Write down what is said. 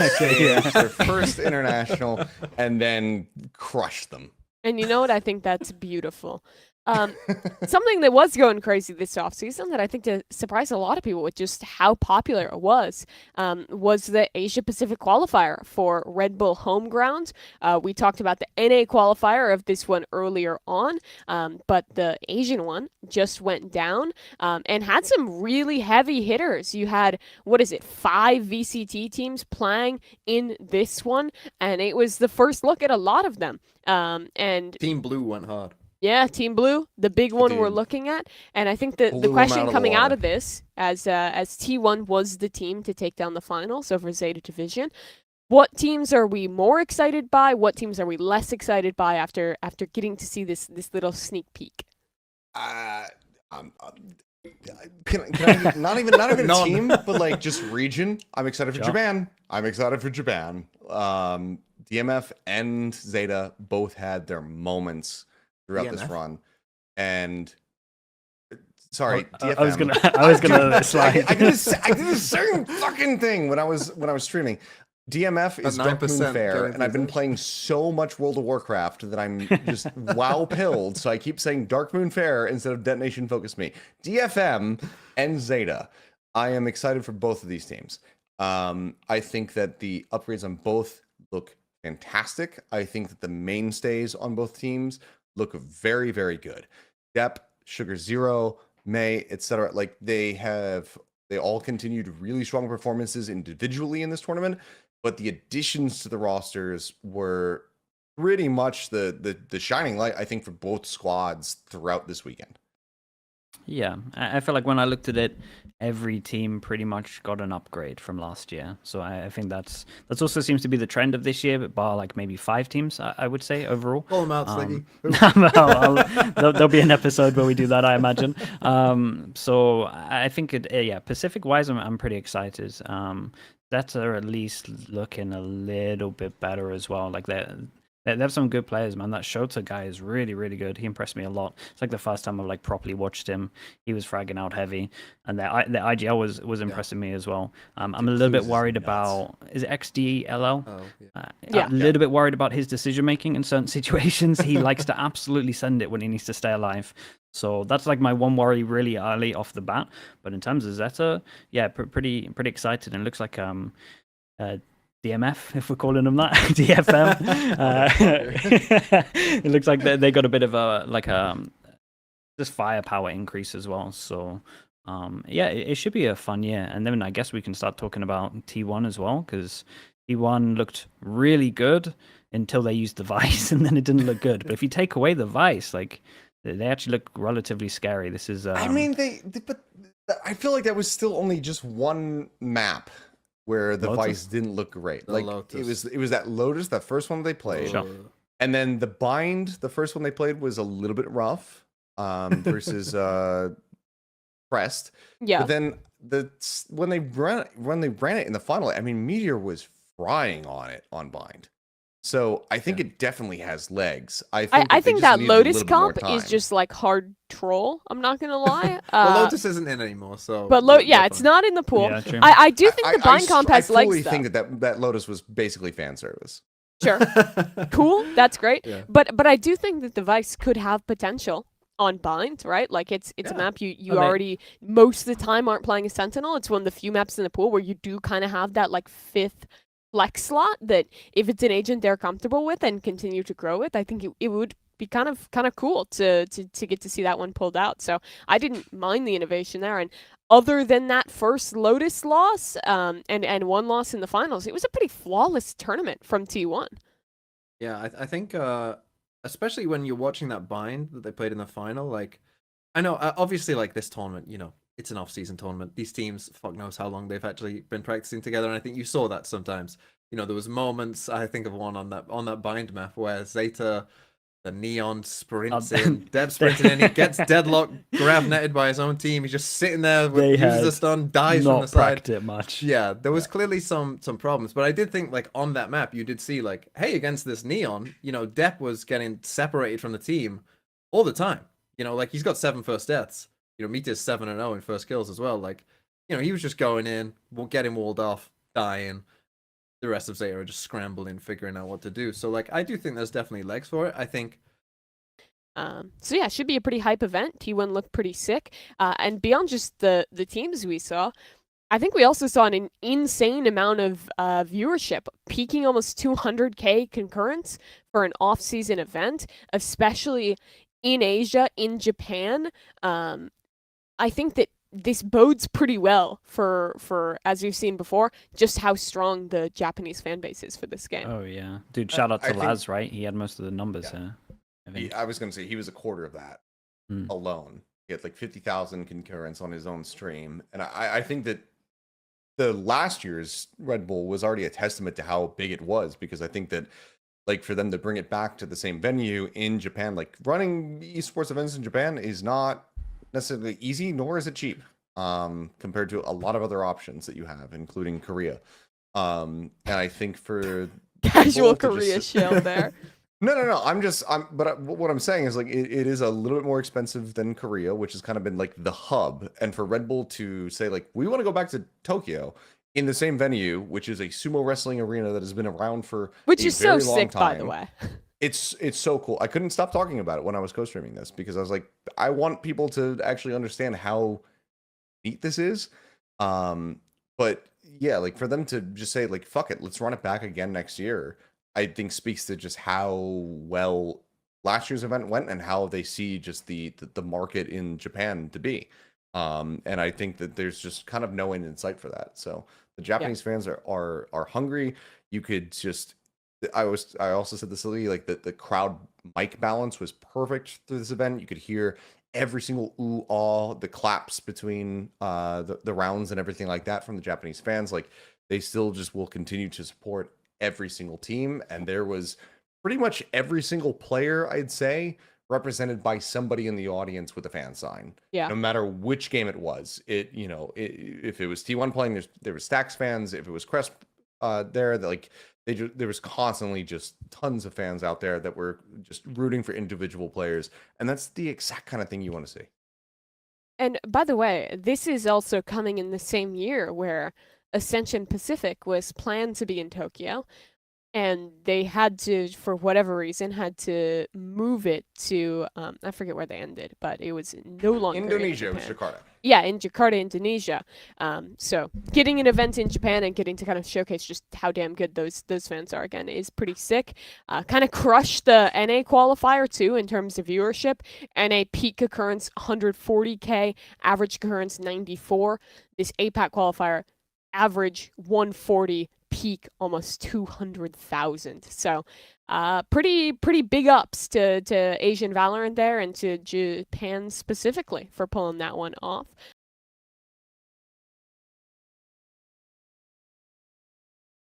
stage, their first international, and then crushed them. And you know what? I think that's beautiful. Something that was going crazy this offseason that I think surprised a lot of people with just how popular it was the Asia Pacific qualifier for Red Bull Homeground. We talked about the NA qualifier of this one earlier on, but the Asian one just went down and had some really heavy hitters. You had, 5 VCT teams playing in this one, and it was the first look at a lot of them. And Team Blue went hard. Yeah, Team Blue, the big one we're looking at. And I think the question coming out of this, as T1 was the team to take down the finals over Zeta Division, what teams are we more excited by? What teams are we less excited by after getting to see this little sneak peek? Can I, not even a team, but like just region. I'm excited for Japan. DMF and Zeta both had their moments throughout this run, and sorry, DFM. I was gonna slide. I did a certain fucking thing when I was streaming. DMF is Dark Moon Fair, and I've been playing so much World of Warcraft that I'm just WoW pilled. So I keep saying Dark Moon Fair instead of Detonation Focus Me. DFM and Zeta. I am excited for both of these teams. I think that the upgrades on both look fantastic. I think that the mainstays on both teams look very, very good. Depp, Sugar Zero, May, etc. Like they all continued really strong performances individually in this tournament, but the additions to the rosters were pretty much the shining light, I think, for both squads throughout this weekend. Yeah, I feel like when I looked at it, every team pretty much got an upgrade from last year. So I think that's also seems to be the trend of this year, but bar like maybe 5 teams, I would say overall. Call them out, Sliggy. There'll be an episode where we do that, I imagine. So I think Pacific wise, I'm pretty excited. Zeta at least looking a little bit better as well. Like they have some good players, man. That Shota guy is really, really good. He impressed me a lot. It's like the first time I've like properly watched him. He was fragging out heavy, and the IGL was impressing me as well. I'm a little bit worried about, is it XDLL? Oh, A little bit worried about his decision making in certain situations. He likes to absolutely send it when he needs to stay alive. So that's like my one worry really early off the bat. But in terms of Zeta, yeah, pretty excited. And it looks like DMF, if we're calling them that, DFM. It looks like they got a bit of a just firepower increase as well. So it should be a fun year. And then I guess we can start talking about T1 as well, because T1 looked really good until they used the Vice, and then it didn't look good. But if you take away the Vice, like they actually look relatively scary. This is I mean, but I feel like that was still only just one map where the Vice didn't look great. Like Lotus. It was that Lotus, that first one they played. Sure. And then the Bind, the first one they played was a little bit rough versus Crest. Yeah. But then when they ran it in the final, I mean, Meteor was frying on Bind. So I think it definitely has legs. I think that Lotus comp is just like hard troll. I'm not gonna lie. Well, Lotus isn't in anymore, so. But it's not in the pool. Yeah, I do think the bind comp has legs. I fully think that Lotus was basically fan service. Sure, cool. That's great. Yeah. But I do think that the Vice could have potential on bind, right? Like it's a map you already most of the time aren't playing a Sentinel. It's one of the few maps in the pool where you do kind of have that like 5th flex slot that if it's an agent they're comfortable with and continue to grow with, I think it would be kind of cool to get to see that one pulled out. So I didn't mind the innovation there. And other than that first Lotus loss and one loss in the finals, it was a pretty flawless tournament from T1. Yeah, I think especially when you're watching that bind that they played in the final, like I know obviously like this tournament, you know, it's an off-season tournament. These teams, fuck knows how long they've actually been practicing together, and I think you saw that sometimes. You know, there was moments. I think of one on that bind map where Zeta, the Neon sprints in, Deb sprints in, he gets deadlocked, grav netted by his own team. He's just sitting there, uses the stun, dies from the side. It much. Yeah, there was clearly some problems, but I did think like on that map, you did see like, hey, against this Neon, you know, Depp was getting separated from the team all the time. You know, like he's got 7 first deaths. You know, Mita's 7-0 in first kills as well. Like, you know, he was just going in, getting walled off, dying. the rest of Zeta are just scrambling, figuring out what to do. So like, I do think there's definitely legs for it. I think. So yeah, it should be a pretty hype event. T1 looked pretty sick. And beyond just the teams we saw, I think we also saw an insane amount of viewership, peaking almost 200K concurrents for an off-season event, especially in Asia, in Japan. I think that this bodes pretty well for as we've seen before, just how strong the Japanese fan base is for this game. Oh yeah, dude! Shout out to I think- Laz, right? He had most of the numbers Yeah. here. I think. I was going to say he was a quarter of that alone. He had like 50,000 concurrents on his own stream. And I think that the last year's Red Bull was already a testament to how big it was, because I think that like for them to bring it back to the same venue in Japan, like running esports events in Japan is not necessarily easy, nor is it cheap compared to a lot of other options that you have, including Korea. And I think for Casual people to Korea just- shell there. No. But what I'm saying is like it is a little bit more expensive than Korea, which has kind of been like the hub. And for Red Bull to say like we want to go back to Tokyo in the same venue, which is a sumo wrestling arena that has been around for Which a is so very long sick, by the time. way. It's so cool. I couldn't stop talking about it when I was co-streaming this, because I was like, I want people to actually understand how neat this is. But yeah, like for them to just say like, fuck it, let's run it back again next year, I think speaks to just how well last year's event went and how they see just the market in Japan to be. And I think that there's just kind of no end in sight for that. So the Japanese fans are hungry. You could just, I also said this, like the crowd mic balance was perfect through this event. You could hear every single ooh, awe, the claps between the rounds and everything like that from the Japanese fans. Like they still just will continue to support every single team. And there was pretty much every single player, I'd say, represented by somebody in the audience with a fan sign. Yeah. No matter which game it was. If it was T1 playing, there was Stax fans. If it was Crest there, there was constantly just tons of fans out there that were just rooting for individual players. And that's the exact kind of thing you want to see. And by the way, this is also coming in the same year where Ascension Pacific was planned to be in Tokyo, and they had to, for whatever reason, had to move it to I forget where they ended, but it was no longer in Indonesia, it was Japan. Jakarta. Yeah, in Jakarta, Indonesia. So getting an event in Japan and getting to kind of showcase just how damn good those fans are again is pretty sick. Kind of crushed the NA qualifier too in terms of viewership. NA peak occurrence 140K, average occurrence 94. This APAC qualifier average 140, peak almost 200,000. So pretty big ups to Asian Valorant there and to Japan specifically for pulling that one off.